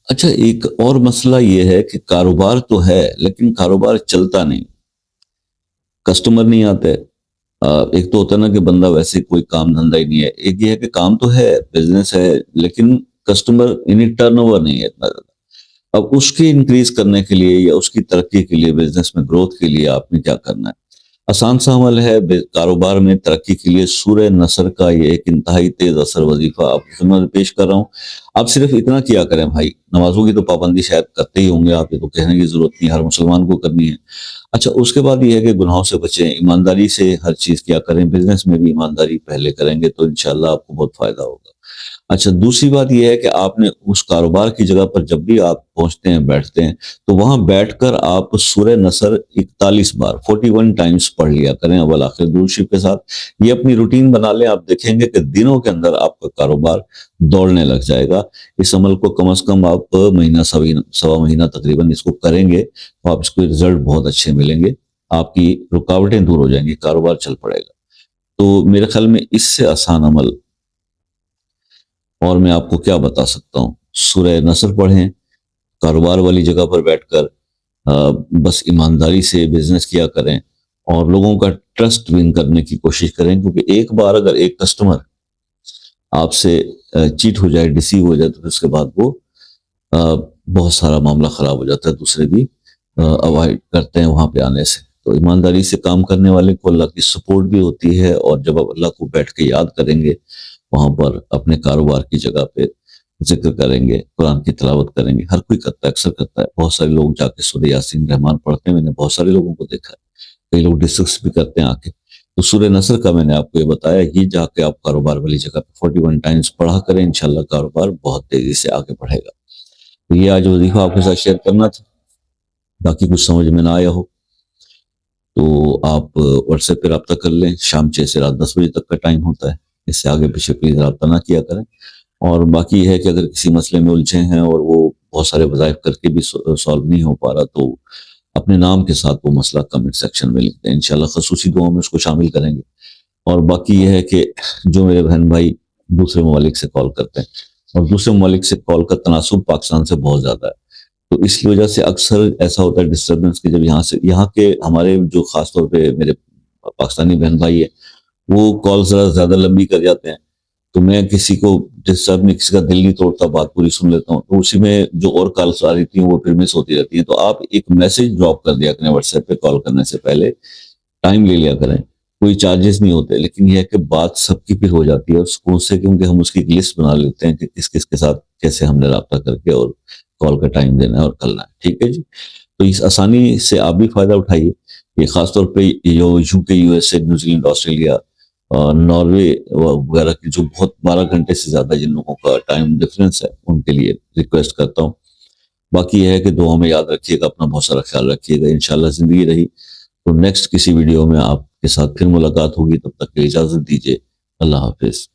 اچھا، ایک اور مسئلہ یہ ہے کہ کاروبار تو ہے لیکن کاروبار چلتا نہیں، کسٹمر نہیں آتے۔ ایک تو ہوتا ہے نا کہ بندہ ویسے کوئی کام دھندہ ہی نہیں ہے، ایک یہ ہے کہ کام تو ہے، بزنس ہے، لیکن کسٹمر یعنی ٹرن اوور نہیں ہے اتنا زیادہ۔ اب اس کے انکریز کرنے کے لیے یا اس کی ترقی کے لیے، بزنس میں گروتھ کے لیے آپ نے کیا کرنا ہے؟ آسان سا عمل ہے، کاروبار میں ترقی کے لیے سورہ نصر کا یہ ایک انتہائی تیز اثر وظیفہ آپ کی خدمت میں پیش کر رہا ہوں۔ آپ صرف اتنا کیا کریں بھائی، نمازوں کی تو پابندی شاید کرتے ہی ہوں گے آپ، یہ تو کہنے کی ضرورت نہیں، ہر مسلمان کو کرنی ہے۔ اچھا، اس کے بعد یہ ہے کہ گناہوں سے بچیں، ایمانداری سے ہر چیز کیا کریں، بزنس میں بھی ایمانداری پہلے کریں گے تو انشاءاللہ آپ کو بہت فائدہ ہوگا۔ اچھا، دوسری بات یہ ہے کہ آپ نے اس کاروبار کی جگہ پر جب بھی آپ پہنچتے ہیں، بیٹھتے ہیں، تو وہاں بیٹھ کر آپ سورہ نصر 41 بار 41 ٹائمز پڑھ لیا کریں اول آخر درود شریف کے ساتھ۔ یہ اپنی روٹین بنا لیں، آپ دیکھیں گے کہ دنوں کے اندر آپ کا کاروبار دوڑنے لگ جائے گا۔ اس عمل کو کم از کم آپ مہینہ سوا مہینہ تقریباً اس کو کریں گے تو آپ اس کو رزلٹ بہت اچھے ملیں گے، آپ کی رکاوٹیں دور ہو جائیں گی، کاروبار چل پڑے گا۔ تو میرے خیال میں اس سے آسان عمل اور میں آپ کو کیا بتا سکتا ہوں؟ سورہ نصر پڑھیں، کاروبار والی جگہ پر بیٹھ کر بس ایمانداری سے بزنس کیا کریں اور لوگوں کا ٹرسٹ ون کرنے کی کوشش کریں، کیونکہ ایک بار اگر ایک کسٹمر آپ سے چیٹ ہو جائے، ڈیسیو ہو جائے، تو اس کے بعد وہ بہت سارا معاملہ خراب ہو جاتا ہے، دوسرے بھی اوائڈ کرتے ہیں وہاں پہ آنے سے۔ تو ایمانداری سے کام کرنے والے کو اللہ کی سپورٹ بھی ہوتی ہے، اور جب آپ اللہ کو بیٹھ کے یاد کریں گے وہاں پر اپنے کاروبار کی جگہ پہ، ذکر کریں گے، قرآن کی تلاوت کریں گے، ہر کوئی کرتا ہے، اکثر کرتا ہے، بہت سارے لوگ جا کے سورہ یاسین رحمان پڑھتے ہیں، میں نے بہت سارے لوگوں کو دیکھا ہے، کئی لوگ ڈسکس بھی کرتے ہیں آ کے۔ تو سورہ نصر کا میں نے آپ کو یہ بتایا، یہ جا کے آپ کاروبار والی جگہ پہ 41 ٹائمز پڑھا کریں، انشاءاللہ کاروبار بہت تیزی سے آگے بڑھے گا۔ تو یہ آج وظیفہ آپ کے ساتھ شیئر کرنا تھا، باقی کچھ سمجھ میں نہ آیا ہو تو آپ واٹس ایپ پہ رابطہ کر لیں، شام 6 سے رات 10 بجے تک کا ٹائم ہوتا ہے، اس سے آگے پیچھے پلیز رابطہ نہ کیا کریں۔ اور باقی یہ ہے کہ اگر کسی مسئلے میں الجھے ہیں اور وہ بہت سارے وظائف کر کے بھی سالو نہیں ہو پا رہا، تو اپنے نام کے ساتھ وہ مسئلہ کمنٹ سیکشن میں لکھ دیں، انشاءاللہ خصوصی دعاؤں میں اس کو شامل کریں گے۔ اور باقی یہ ہے کہ جو میرے بہن بھائی دوسرے ممالک سے کال کرتے ہیں، اور دوسرے ممالک سے کال کا تناسب پاکستان سے بہت زیادہ ہے، تو اس کی وجہ سے اکثر ایسا ہوتا ہے ڈسٹربنس کہ جب یہاں کے ہمارے جو خاص طور پہ میرے پاکستانی بہن بھائی ہیں، وہ کال ذرا زیادہ لمبی کر جاتے ہیں، تو میں کسی کو ڈسٹرب نہیں، کسی کا دل نہیں توڑتا، بات پوری سن لیتا ہوں، تو اسی میں جو اور کالس آ رہی تھی وہ پھر مس ہوتی رہتی ہیں۔ تو آپ ایک میسج ڈراپ کر دیا کریں واٹس ایپ پہ کال کرنے سے پہلے، ٹائم لے لیا کریں، کوئی چارجز نہیں ہوتے، لیکن یہ ہے کہ بات سب کی پھر ہو جاتی ہے سکون سے، کیونکہ ہم اس کی ایک لسٹ بنا لیتے ہیں کہ کس کس کے ساتھ کیسے ہم نے رابطہ کر کے اور کال کا ٹائم دینا ہے اور کرنا ہے، ٹھیک ہے جی؟ تو اس آسانی سے آپ بھی فائدہ اٹھائیے۔ یہ خاص طور پہ یو کے، U S A, New Zealand, Australia, Norway وغیرہ کی جو بہت 12 گھنٹے سے زیادہ جن لوگوں کا ٹائم ڈفرینس ہے، ان کے لیے ریکویسٹ کرتا ہوں۔ باقی یہ ہے کہ دعا میں یاد رکھیے گا، اپنا بہت سارا خیال رکھیے گا، انشاءاللہ زندگی رہی تو نیکسٹ کسی ویڈیو میں آپ کے ساتھ پھر ملاقات ہوگی، تب تک کے اجازت دیجیے، اللہ حافظ۔